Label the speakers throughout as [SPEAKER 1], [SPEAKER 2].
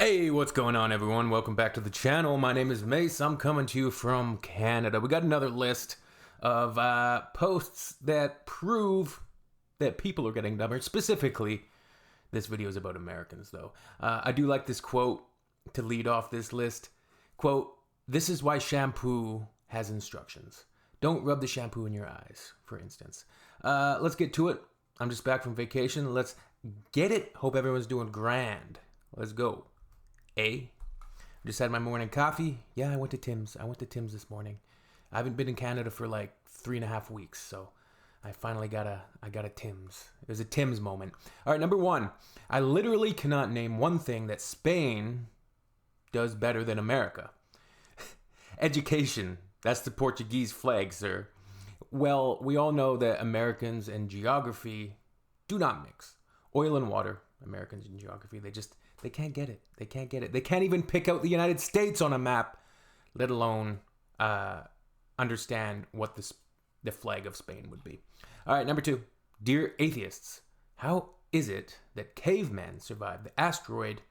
[SPEAKER 1] Hey, what's going on, everyone? Welcome back to the channel. My name is Mace. I'm coming to you from Canada. We got another list of posts that prove that people are getting dumber. Specifically, this video is about Americans, though. I do like this quote to lead off this list. Quote, "This is why shampoo has instructions. Don't rub the shampoo in your eyes," for instance. Let's get to it. I'm just back from vacation. Let's get it. Hope everyone's doing grand. Let's go. Just had my morning coffee. Yeah, I went to Tim's this morning. I haven't been in Canada for like 3.5 weeks, so I finally got a Tim's. It was a Tim's moment. All right, number one. I literally cannot name one thing that Spain does better than America. Education. That's the Portuguese flag, sir. Well, we all know that Americans and geography do not mix. Oil and water, Americans and geography, they can't get it. They can't get it. They can't even pick out the United States on a map, let alone understand what the flag of Spain would be. All right, number two. Dear atheists, how is it that cavemen survived the asteroid,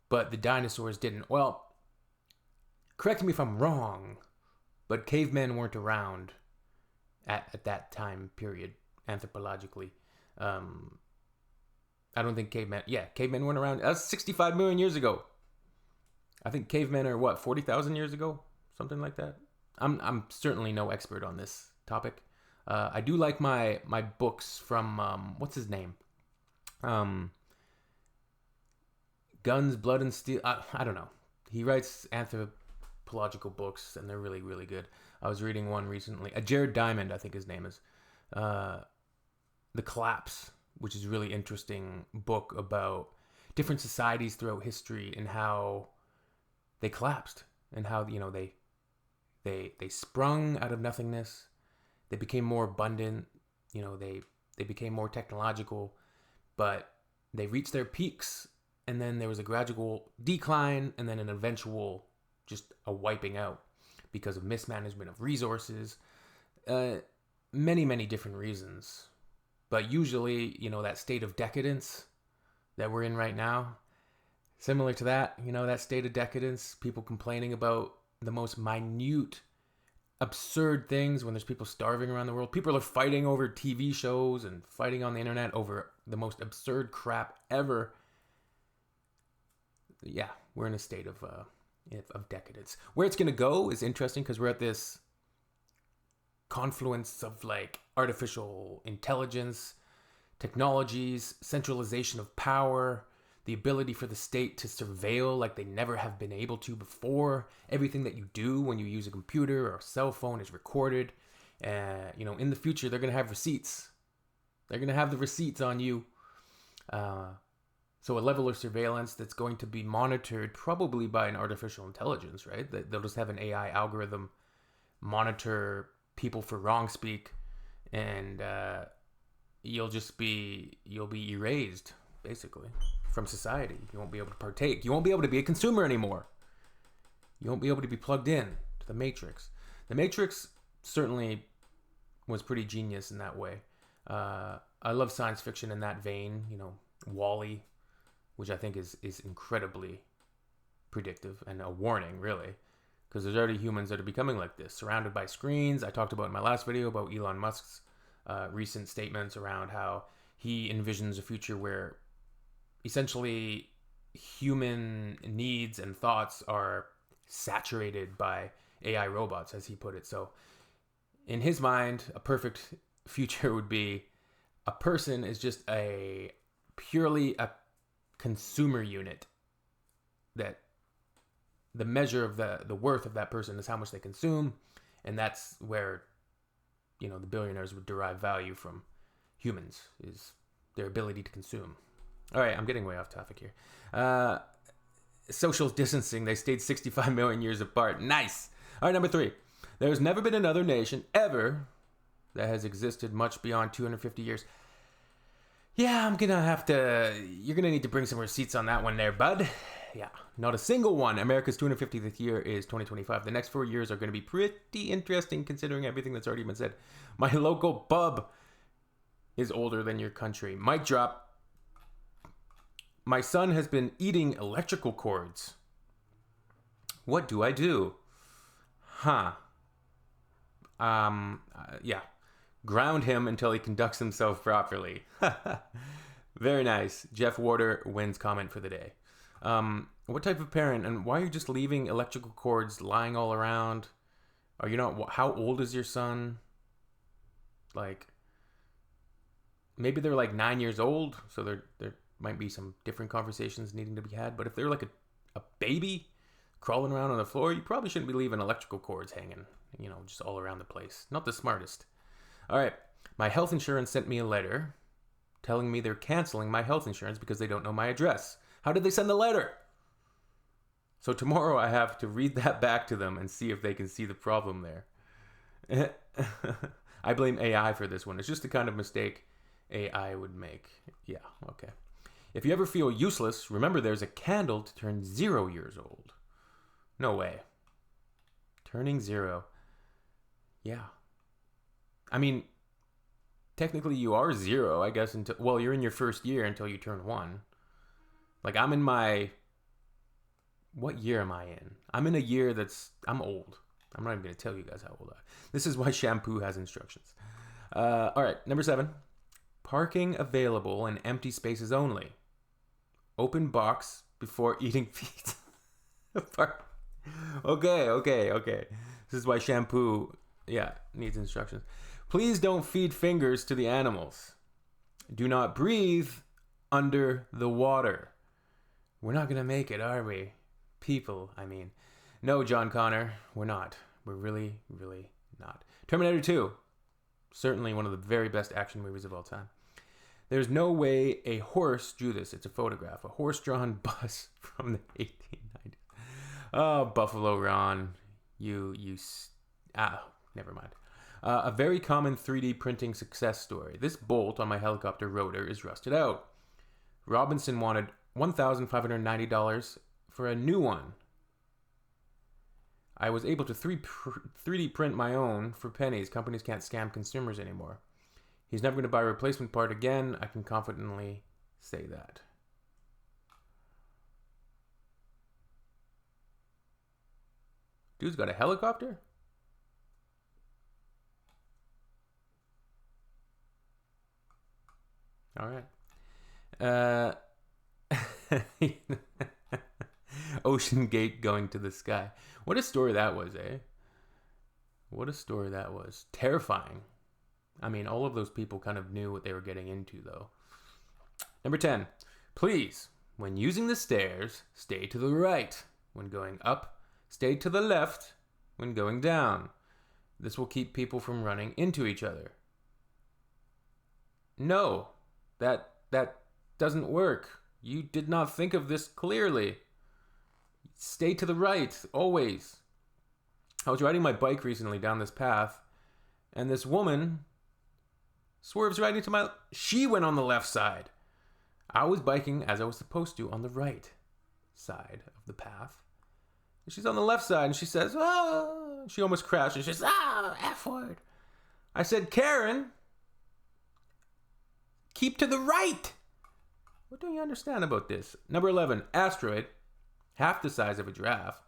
[SPEAKER 1] but the dinosaurs didn't? Well, correct me if I'm wrong, but cavemen weren't around at that time period, anthropologically. I don't think cavemen weren't around. That's 65 million years ago. I think cavemen are what, 40,000 years ago? Something like that. I'm certainly no expert on this topic. I do like my books from, what's his name? Guns, Blood, and Steel. I don't know. He writes anthropological books, and they're really, really good. I was reading one recently. Jared Diamond, I think his name is. The Collapse, which is a really interesting book about different societies throughout history and how they collapsed and how, you know, they sprung out of nothingness. They became more abundant, you know, they became more technological, but they reached their peaks, and then there was a gradual decline, and then an eventual just a wiping out because of mismanagement of resources, many, many different reasons. But usually, you know, that state of decadence that we're in right now, similar to that, you know, that state of decadence, people complaining about the most minute, absurd things when there's people starving around the world. People are fighting over TV shows and fighting on the internet over the most absurd crap ever. Yeah, we're in a state of decadence. Where it's going to go is interesting because we're at this confluence of like artificial intelligence, technologies, centralization of power, the ability for the state to surveil like they never have been able to before. Everything that you do when you use a computer or a cell phone is recorded. You know, in the future, they're going to have receipts. They're going to have the receipts on you. So a level of surveillance that's going to be monitored probably by an artificial intelligence, right? They'll just have an AI algorithm monitor people for wrong speak, and you'll be erased basically from society. You won't be able to partake. You won't be able to be a consumer anymore. You won't be able to be plugged in to the Matrix. The Matrix certainly was pretty genius in that way. I love science fiction in that vein. You know, Wall-E, which I think is incredibly predictive and a warning, really. Because there's already humans that are becoming like this, surrounded by screens. I talked about in my last video about Elon Musk's recent statements around how he envisions a future where essentially human needs and thoughts are saturated by AI robots, as he put it. So in his mind, a perfect future would be a person is just purely a consumer unit, that the measure of the worth of that person is how much they consume, and that's where, you know, the billionaires would derive value from humans, is their ability to consume. All right, I'm getting way off topic here. Social distancing, they stayed 65 million years apart. Nice. All right, number three. There's never been another nation ever that has existed much beyond 250 years. Yeah, you're gonna need to bring some receipts on that one there, bud. Yeah, not a single one. America's 250th year is 2025. The next 4 years are going to be pretty interesting considering everything that's already been said. My local pub is older than your country. Mic drop. My son has been eating electrical cords. What do I do? Huh. Yeah. Ground him until he conducts himself properly. Very nice. Jeff Warder wins comment for the day. What type of parent, and why are you just leaving electrical cords lying all around? Are you not, how old is your son? Like, maybe they're like 9 years old, so there might be some different conversations needing to be had. But if they're like a baby crawling around on the floor, you probably shouldn't be leaving electrical cords hanging, just all around the place. Not the smartest. All right. My health insurance sent me a letter telling me they're canceling my health insurance because they don't know my address. How did they send the letter? So tomorrow I have to read that back to them and see if they can see the problem there. I blame AI for this one. It's just the kind of mistake AI would make. Yeah, okay. If you ever feel useless, remember there's a candle to turn 0 years old. No way. Turning 0. Yeah. I mean, technically you are 0, I guess, until, you're in your first year until you turn 1. Like, I'm in my, what year am I in? I'm in a year I'm old. I'm not even going to tell you guys how old I am. This is why shampoo has instructions. All right, number 7. Parking available in empty spaces only. Open box before eating pizza. Okay. This is why shampoo, needs instructions. Please don't feed fingers to the animals. Do not breathe under the water. We're not going to make it, are we? People, I mean. No, John Connor, we're not. We're really, really not. Terminator 2. Certainly one of the very best action movies of all time. There's no way a horse drew this. It's a photograph. A horse-drawn bus from the 1890s. Oh, Buffalo Ron. Never mind. A very common 3D printing success story. This bolt on my helicopter rotor is rusted out. Robinson wanted $1,590 for a new one. I was able to 3D print my own for pennies. Companies can't scam consumers anymore. He's never going to buy a replacement part again. I can confidently say that. Dude's got a helicopter? All right. Ocean Gate going to the sky. What a story that was, eh? What a story that was. Terrifying. I mean, all of those people kind of knew what they were getting into, though. Number 10. Please, when using the stairs, stay to the right. When going up, stay to the left. When going down. This will keep people from running into each other. No, that doesn't work. You did not think of this clearly. Stay to the right, always. I was riding my bike recently down this path, and this woman swerves right into my... She went on the left side. I was biking as I was supposed to on the right side of the path. She's on the left side, and she says, ah. She almost crashed, and she says, F word. I said, Karen, keep to the right. What do you understand about this? Number 11, asteroid, half the size of a giraffe,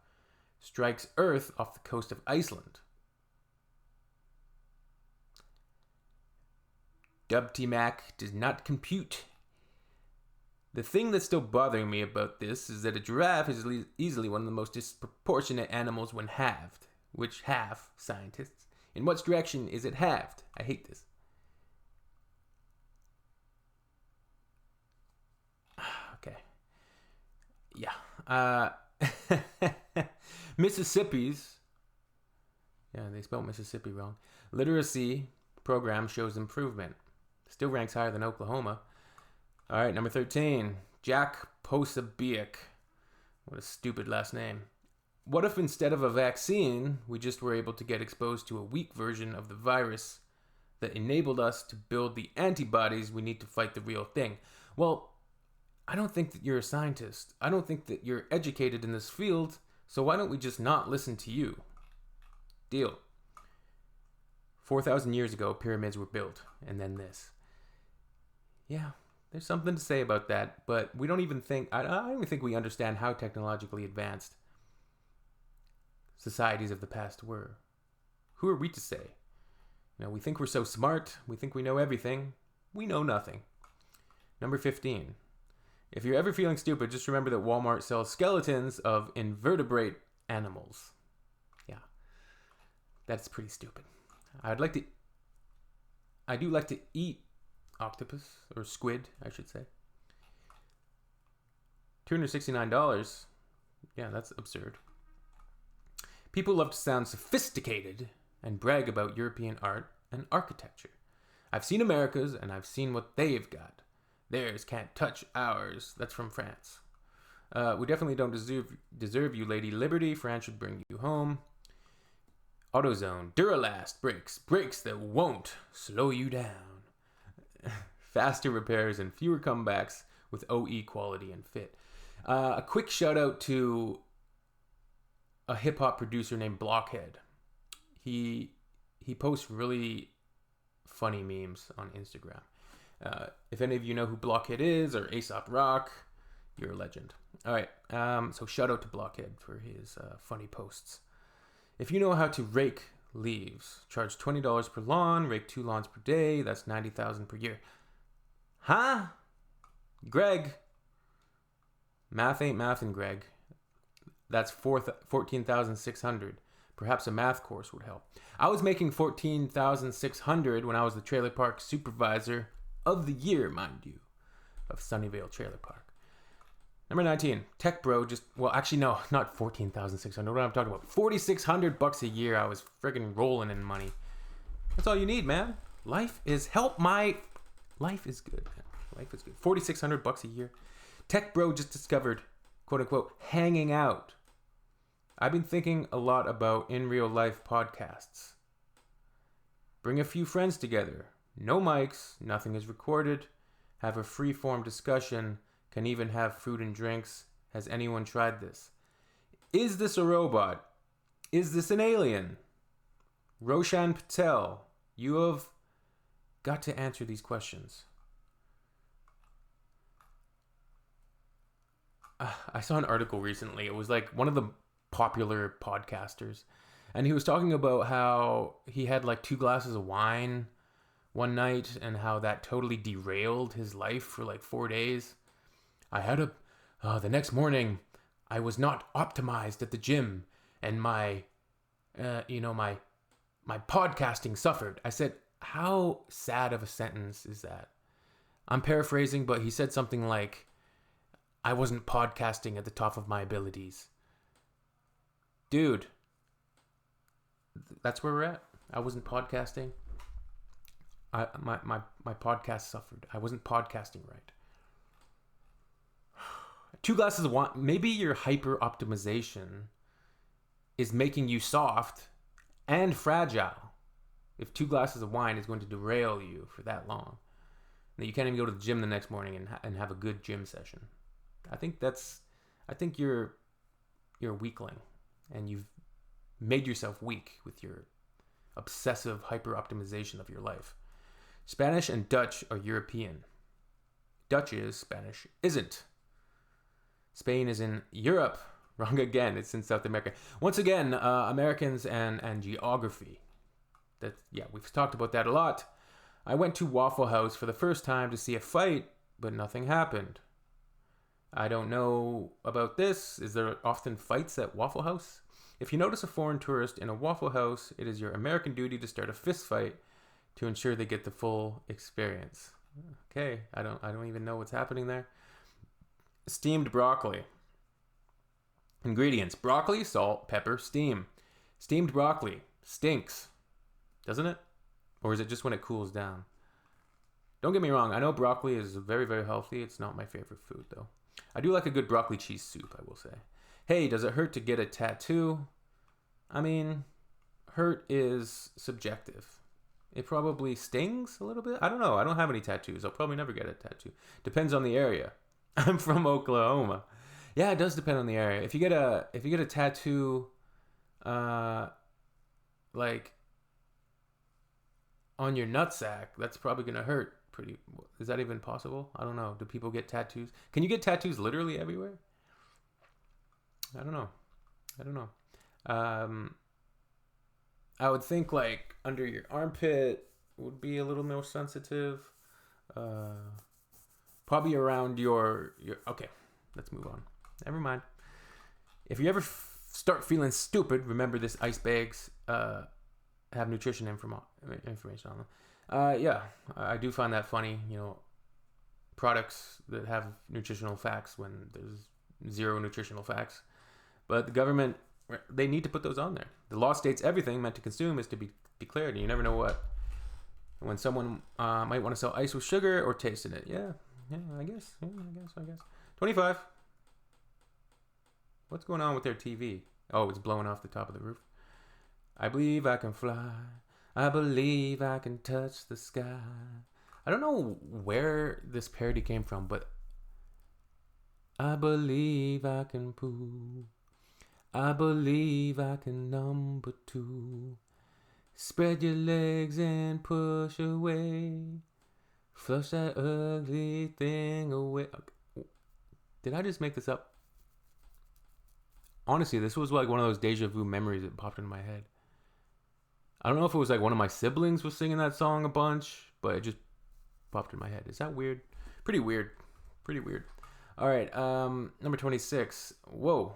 [SPEAKER 1] strikes Earth off the coast of Iceland. DubTMac does not compute. The thing that's still bothering me about this is that a giraffe is easily one of the most disproportionate animals when halved. Which half, scientists? In what direction is it halved? I hate this. Okay. Yeah. Mississippi's, they spelled Mississippi wrong. Literacy program shows improvement. Still ranks higher than Oklahoma. All right, number 13. Jack Posobiec. What a stupid last name. What if instead of a vaccine, we just were able to get exposed to a weak version of the virus that enabled us to build the antibodies we need to fight the real thing? Well, I don't think that you're a scientist. I don't think that you're educated in this field, so why don't we just not listen to you? Deal. 4,000 years ago, pyramids were built, and then this. Yeah, There's something to say about that, but we don't even think, I don't even think we understand how technologically advanced societies of the past were. Who are we to say? We think we're so smart. We think we know everything. We know nothing. Number 15. If you're ever feeling stupid, just remember that Walmart sells skeletons of invertebrate animals. Yeah. That's pretty stupid. I do like to eat octopus, or squid, I should say. $269. Yeah, that's absurd. People love to sound sophisticated and brag about European art and architecture. I've seen America's and I've seen what they've got. Theirs can't touch ours. That's from France. We definitely don't deserve you, Lady Liberty. France should bring you home. AutoZone. Duralast brakes that won't slow you down. Faster repairs and fewer comebacks with OE quality and fit. A quick shout out to a hip hop producer named Blockhead. He posts really funny memes on Instagram. If any of you know who Blockhead is, or Aesop Rock, you're a legend. All right, so shout out to Blockhead for his funny posts. If you know how to rake leaves, charge $20 per lawn, rake 2 lawns per day, that's $90,000 per year. Huh? Greg. Math ain't mathin', Greg. That's $14,600. Perhaps a math course would help. I was making $14,600 when I was the trailer park supervisor of the year, mind you, of Sunnyvale Trailer Park. Number 19, Tech Bro actually no, not $14,600. What I'm talking about, $4,600 a year. I was friggin' rolling in money. That's all you need, man. Life is good, man. Life is good. $4,600 a year. Tech Bro just discovered, quote unquote, hanging out. I've been thinking a lot about in real life podcasts. Bring a few friends together. No mics, nothing is recorded. Have a free-form discussion. Can even have food and drinks. Has anyone tried this? Is this a robot? Is this an alien? Roshan Patel, you have got to answer these questions. I saw an article recently. It was like one of the popular podcasters, and he was talking about how he had like 2 glasses of wine one night and how that totally derailed his life for like 4 days. The next morning I was not optimized at the gym, and my podcasting suffered. I said, how sad of a sentence is that? I'm paraphrasing, but he said something like, I wasn't podcasting at the top of my abilities. Dude, that's where we're at. I wasn't podcasting. My podcast suffered. I wasn't podcasting right. 2 glasses of wine. Maybe your hyper optimization is making you soft and fragile. If 2 glasses of wine is going to derail you for that long, that you can't even go to the gym the next morning and have a good gym session. I think you're a weakling, and you've made yourself weak with your obsessive hyper optimization of your life. Spanish and Dutch are European. Dutch is, Spanish isn't. Spain is in Europe. Wrong again. It's in South America. Once again, Americans and geography. We've talked about that a lot. I went to Waffle House for the first time to see a fight, but nothing happened. I don't know about this. Is there often fights at Waffle House? If you notice a foreign tourist in a Waffle House, it is your American duty to start a fist fight to ensure they get the full experience. Okay, I don't even know what's happening there. Steamed broccoli. Ingredients: broccoli, salt, pepper, steam. Steamed broccoli stinks, doesn't it? Or is it just when it cools down? Don't get me wrong, I know broccoli is very, very healthy. It's not my favorite food, though. I do like a good broccoli cheese soup, I will say. Hey, does it hurt to get a tattoo? I mean, hurt is subjective. It probably stings a little bit. I don't know. I don't have any tattoos. I'll probably never get a tattoo. Depends on the area. I'm from Oklahoma. Yeah, it does depend on the area. If you get a tattoo, like on your nutsack, that's probably gonna hurt pretty. Is that even possible? I don't know. Do people get tattoos? Can you get tattoos literally everywhere? I don't know. I would think like under your armpit would be a little more sensitive. Probably around your. Okay, let's move on. Never mind. If you ever start feeling stupid, remember this ice bags have nutrition information on them. Yeah, I do find that funny. Products that have nutritional facts when there's zero nutritional facts. But the government, they need to put those on there. The law states everything meant to consume is to be declared, and you never know what. When someone might want to sell ice with sugar or taste in it. Yeah, I guess. 25. What's going on with their TV? Oh, it's blowing off the top of the roof. I believe I can fly. I believe I can touch the sky. I don't know where this parody came from, but I believe I can poo. I believe I can number 2. Spread your legs and push away. Flush that ugly thing away. Did I just make this up? Honestly, this was like one of those deja vu memories that popped into my head. I don't know if it was like one of my siblings was singing that song a bunch, but it just popped in my head. Is that weird? Pretty weird. All right, number 26. Whoa.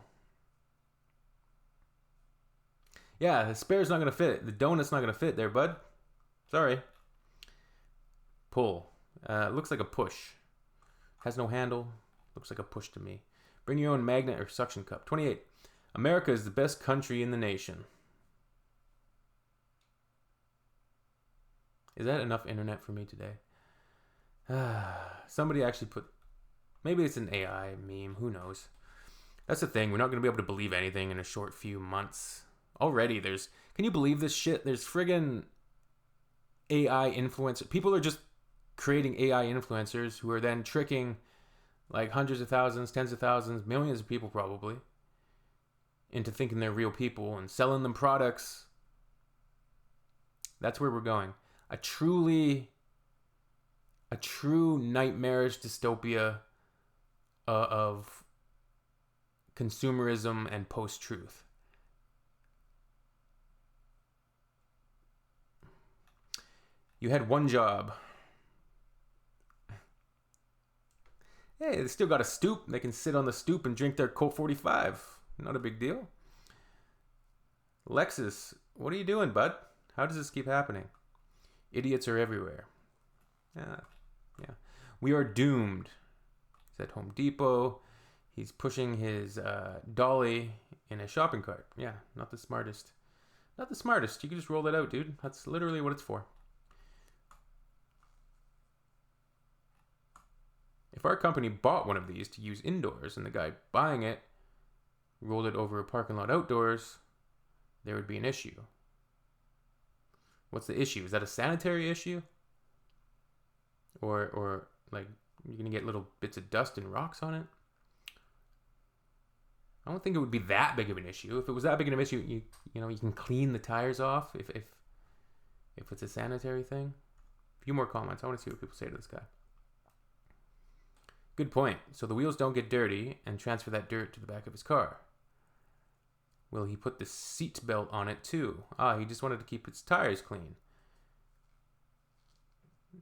[SPEAKER 1] Yeah, the spare's not going to fit. The donut's not going to fit there, bud. Sorry. Pull. Looks like a push. Has no handle. Looks like a push to me. Bring your own magnet or suction cup. 28. America is the best country in the nation. Is that enough internet for me today? Somebody actually put... Maybe it's an AI meme. Who knows? That's the thing. We're not going to be able to believe anything in a short few months. Already there's... Can you believe this shit? There's friggin' AI influencers. People are just creating AI influencers who are then tricking like hundreds of thousands, tens of thousands, millions of people probably into thinking they're real people and selling them products. That's where we're going. A true nightmarish dystopia of consumerism and post-truth. You had one job. Hey, they still got a stoop. They can sit on the stoop and drink their Colt 45. Not a big deal. Lexus, what are you doing, bud? How does this keep happening? Idiots are everywhere. Yeah. We are doomed. He's at Home Depot. He's pushing his dolly in a shopping cart. Yeah, not the smartest. You can just roll that out, dude. That's literally what it's for. If our company bought one of these to use indoors and the guy buying it rolled it over a parking lot outdoors, there would be an issue. What's the issue? Is that a sanitary issue? Or like you're going to get little bits of dust and rocks on it? I don't think it would be that big of an issue. If it was that big of an issue, you can clean the tires off if it's a sanitary thing. A few more comments. I want to see what people say to this guy. Good point. So the wheels don't get dirty and transfer that dirt to the back of his car. Will he put the seat belt on it too? He just wanted to keep its tires clean.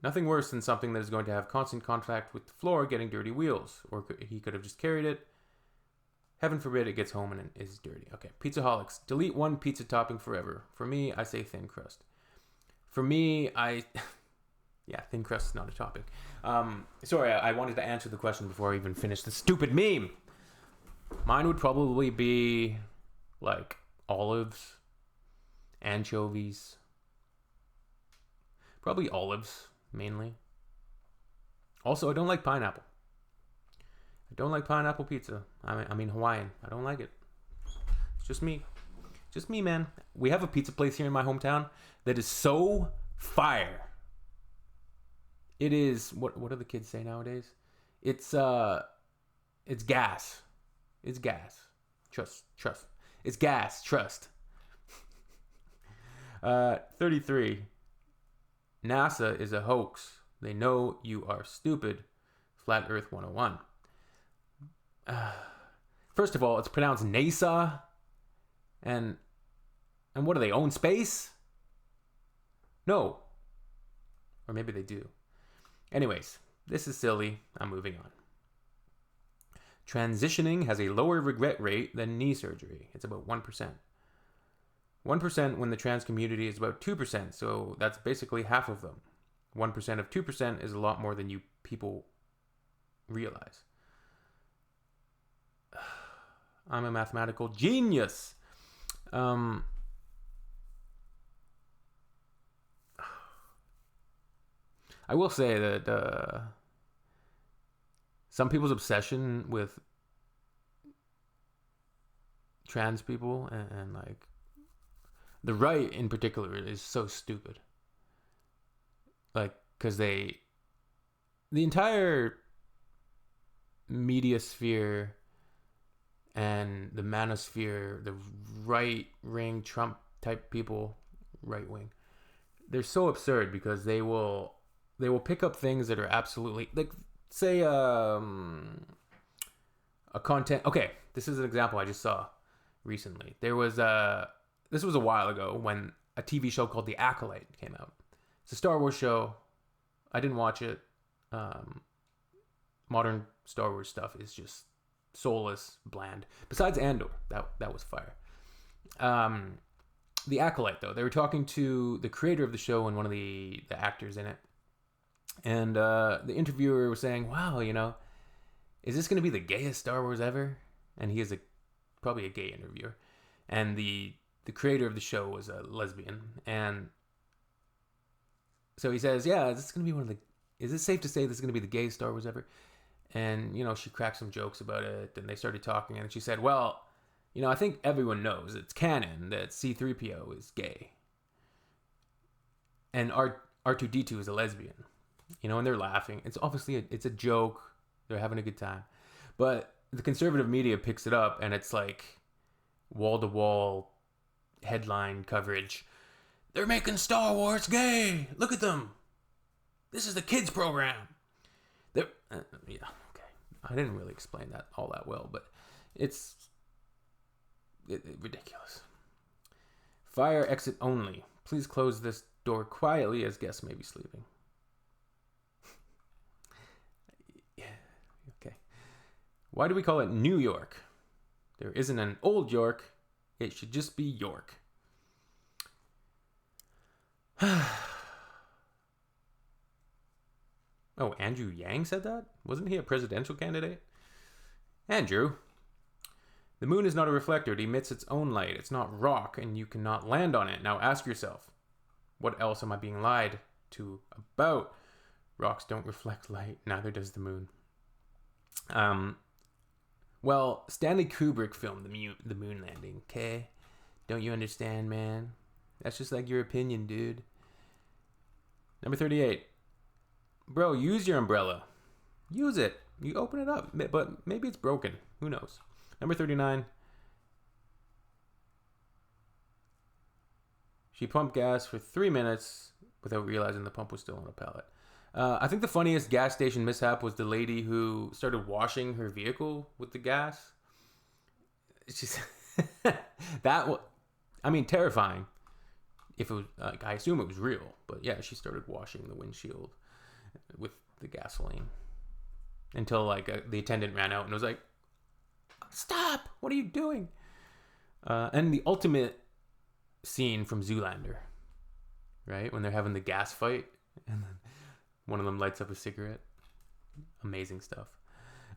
[SPEAKER 1] Nothing worse than something that is going to have constant contact with the floor getting dirty wheels. Or he could have just carried it. Heaven forbid it gets home and it is dirty. Okay, Pizzaholics. Delete one pizza topping forever. For me, I say thin crust. For me, yeah, thin crust is not a topic. Sorry, I wanted to answer the question before I even finished the stupid meme. Mine would probably be like olives, anchovies. Probably olives, mainly. Also, I don't like pineapple. I don't like pineapple pizza. I mean Hawaiian. I don't like it. It's just me. Just me, man. We have a pizza place here in my hometown that is so fire. It is, what do the kids say nowadays? It's gas. It's gas. Trust. It's gas. Trust. 33. NASA is a hoax. They know you are stupid. Flat Earth 101. First of all, it's pronounced NASA. And what do they own space? No. Or maybe they do. Anyways, this is silly. I'm moving on. Transitioning has a lower regret rate than knee surgery. It's about 1%. 1% when the trans community is about 2%, so that's basically half of them. 1% of 2% is a lot more than you people realize. I'm a mathematical genius. I will say that some people's obsession with trans people and like the right in particular is so stupid. Like, because the entire media sphere and the manosphere, the right-wing Trump type people, right wing, they're so absurd because they will pick up things that are absolutely, like, say a content. Okay, this is an example I just saw recently. This was a while ago when a TV show called The Acolyte came out. It's a Star Wars show. I didn't watch it. Modern Star Wars stuff is just soulless, bland. Besides Andor, that was fire. The Acolyte, though, they were talking to the creator of the show and one of the actors in it. And the interviewer was saying, wow, is this going to be the gayest Star Wars ever? And he is probably a gay interviewer. And the creator of the show was a lesbian. And so he says, yeah, is it safe to say this is going to be the gayest Star Wars ever? And, she cracked some jokes about it. And they started talking. And she said, well, I think everyone knows it's canon that C-3PO is gay. And R2-D2 is a lesbian. And they're laughing. It's obviously it's a joke. They're having a good time. But the conservative media picks it up, and it's like wall-to-wall headline coverage. They're making Star Wars gay. Look at them. This is the kids program. Yeah, okay. I didn't really explain that all that well, but it's ridiculous. Fire exit only. Please close this door quietly as guests may be sleeping. Okay. Why do we call it New York? There isn't an old York. It should just be York. Oh, Andrew Yang said that? Wasn't he a presidential candidate? Andrew, the moon is not a reflector. It emits its own light. It's not rock, and you cannot land on it. Now ask yourself, what else am I being lied to about? Rocks don't reflect light. Neither does the moon. Well, Stanley Kubrick filmed the moon landing, okay? Don't you understand, man? That's just like your opinion, dude. Number 38. Bro, use your umbrella. Use it. You open it up, but maybe it's broken. Who knows? Number 39. She pumped gas for 3 minutes without realizing the pump was still on a pallet. I think the funniest gas station mishap was the lady who started washing her vehicle with the gas. She's terrifying. If it was, I assume it was real, but yeah, she started washing the windshield with the gasoline until the attendant ran out and was like, "Stop! What are you doing?" And the ultimate scene from Zoolander, right, when they're having the gas fight, and then one of them lights up a cigarette. Amazing stuff.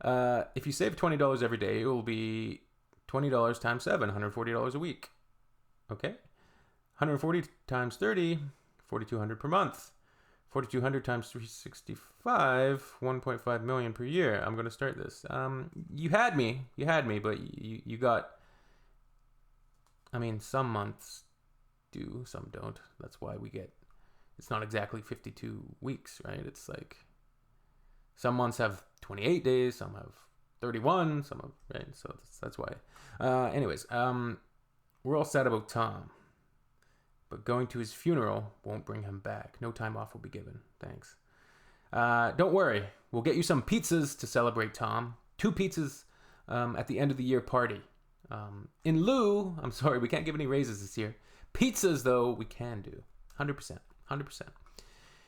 [SPEAKER 1] If you save $20 every day, it will be $20 times 7, $140 a week. Okay? 140 times 30, $4,200 per month. 4,200 times 365, 1.5 million per year. I'm going to start this. You had me, but you got, some months do, some don't. That's why it's not exactly 52 weeks, right? It's like some months have 28 days, some have 31, some have, right? So that's why. Anyways, we're all sad about Tom, but going to his funeral won't bring him back. No time off will be given. Thanks. Don't worry. We'll get you some pizzas to celebrate, Tom. 2 pizzas at the end of the year party. In lieu, I'm sorry, we can't give any raises this year. Pizzas, though, we can do. 100%. 100%.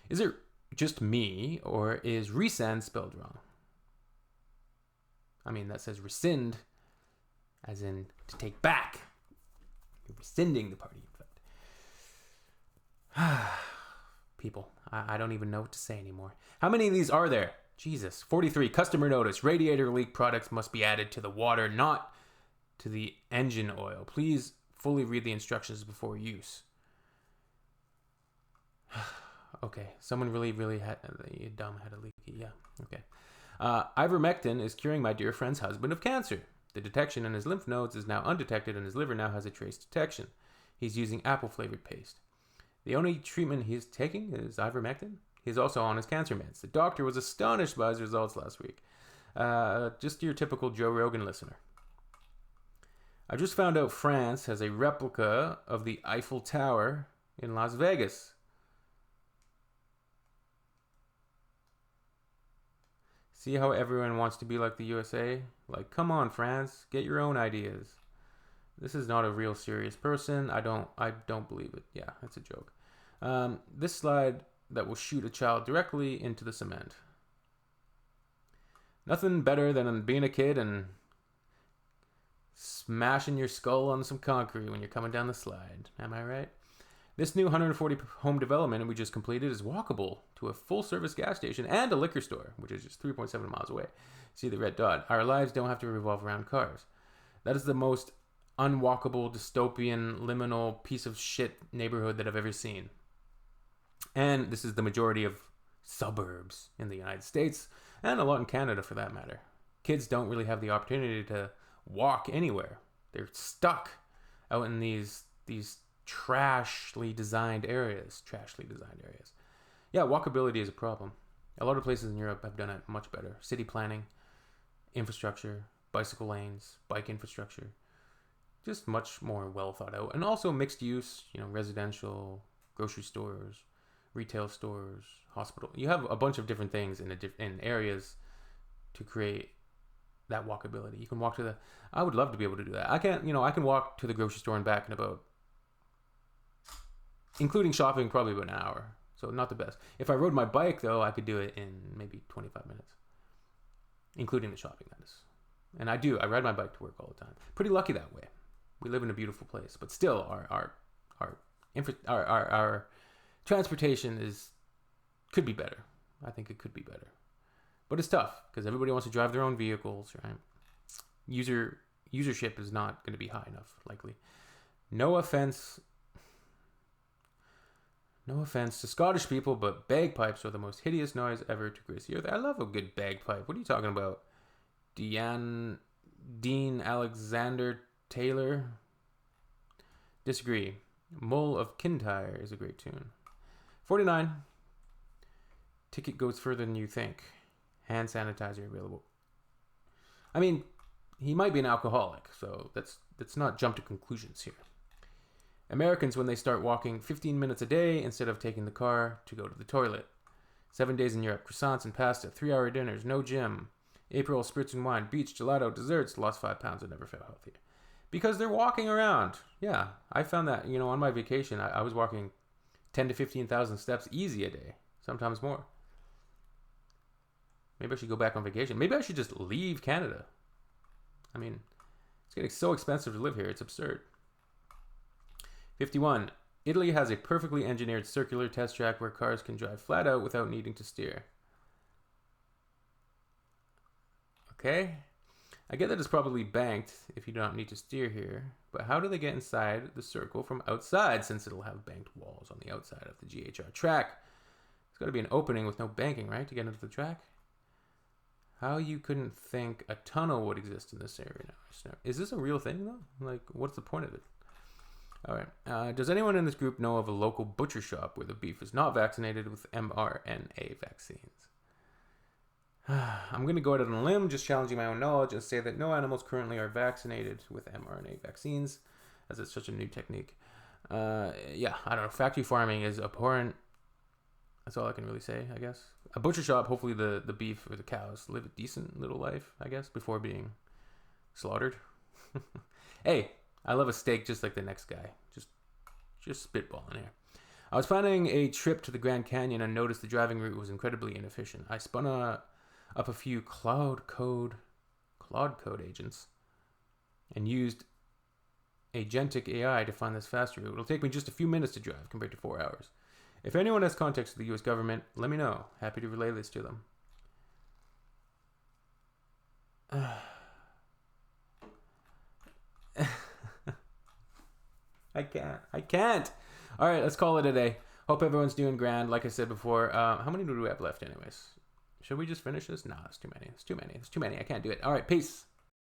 [SPEAKER 1] Is it just me, or is resend spelled wrong? I mean, that says rescind, as in to take back. You're rescinding the party, in fact. People, I don't even know what to say anymore. How many of these are there? Jesus. 43. Customer notice. Radiator leak products must be added to the water, not to the engine oil. Please fully read the instructions before use. Okay. Someone really had a leak. Yeah. Okay. Ivermectin is curing my dear friend's husband of cancer. The detection in his lymph nodes is now undetected and his liver now has a trace detection. He's using apple-flavored paste. The only treatment he's taking is ivermectin. He's also on his cancer meds. The doctor was astonished by his results last week. Just your typical Joe Rogan listener. I just found out France has a replica of the Eiffel Tower in Las Vegas. See how everyone wants to be like the USA? Like, come on, France, get your own ideas. This is not a real serious person. I don't believe it. Yeah, it's a joke. This slide that will shoot a child directly into the cement. Nothing better than being a kid and smashing your skull on some concrete when you're coming down the slide. Am I right? This new 140 home development we just completed is walkable to a full-service gas station and a liquor store, which is just 3.7 miles away. See the red dot. Our lives don't have to revolve around cars. That is the most unwalkable, dystopian, liminal piece of shit neighborhood that I've ever seen. And this is the majority of suburbs in the United States, and a lot in Canada for that matter. Kids don't really have the opportunity to walk anywhere. They're stuck out in these trashly designed areas. Yeah, walkability is a problem. A lot of places in Europe have done it much better. City planning, infrastructure, bicycle lanes, bike infrastructure. Just much more well thought out. And also mixed use, residential, grocery stores, retail stores, hospital. You have a bunch of different things in areas to create that walkability. You can walk to I would love to be able to do that. I can walk to the grocery store and back in about, including shopping, probably about an hour. So not the best. If I rode my bike, though, I could do it in maybe 25 minutes, including the shopping, that is. And I ride my bike to work all the time. Pretty lucky that way. We live in a beautiful place, but still, our transportation could be better. I think it could be better, but it's tough because everybody wants to drive their own vehicles, right? Usership is not going to be high enough, likely. No offense to Scottish people, but bagpipes are the most hideous noise ever to grace the earth. I love a good bagpipe. What are you talking about? Dean Alexander Taylor? Disagree. Mull of Kintyre is a great tune. 49. Ticket goes further than you think. Hand sanitizer available. I mean, he might be an alcoholic, so let's not jump to conclusions here. Americans, when they start walking 15 minutes a day instead of taking the car to go to the toilet. 7 days in Europe, croissants and pasta, 3-hour dinners, no gym. April, spirits and wine, beach, gelato, desserts, lost 5 pounds and never felt healthier. Because they're walking around. Yeah, I found that, on my vacation, I was walking 10 to 15,000 steps easy a day, sometimes more. Maybe I should go back on vacation. Maybe I should just leave Canada. I mean, it's getting so expensive to live here, it's absurd. 51. Italy has a perfectly engineered circular test track where cars can drive flat out without needing to steer. Okay. I get that it's probably banked if you don't need to steer here, but how do they get inside the circle from outside since it'll have banked walls on the outside of the GHR track? There's got to be an opening with no banking, right, to get into the track? How you couldn't think a tunnel would exist in this area now? Is this a real thing, though? Like, what's the point of it? All right. Does anyone in this group know of a local butcher shop where the beef is not vaccinated with mRNA vaccines? I'm going to go out on a limb, just challenging my own knowledge, and say that no animals currently are vaccinated with mRNA vaccines, as it's such a new technique. Yeah, I don't know. Factory farming is abhorrent. That's all I can really say, I guess. a butcher shop, hopefully the beef or the cows live a decent little life, I guess, before being slaughtered. Hey, I love a steak just like the next guy. Just spitballing here. I was planning a trip to the Grand Canyon and noticed the driving route was incredibly inefficient. I spun up a few Claude Code agents and used agentic AI to find this faster route. It'll take me just a few minutes to drive compared to 4 hours. If anyone has contacts with the U.S. government, let me know. Happy to relay this to them. I can't. All right, let's call it a day. Hope everyone's doing grand. Like I said before, how many do we have left anyways? Should we just finish this? No, it's too many. I can't do it. All right, peace.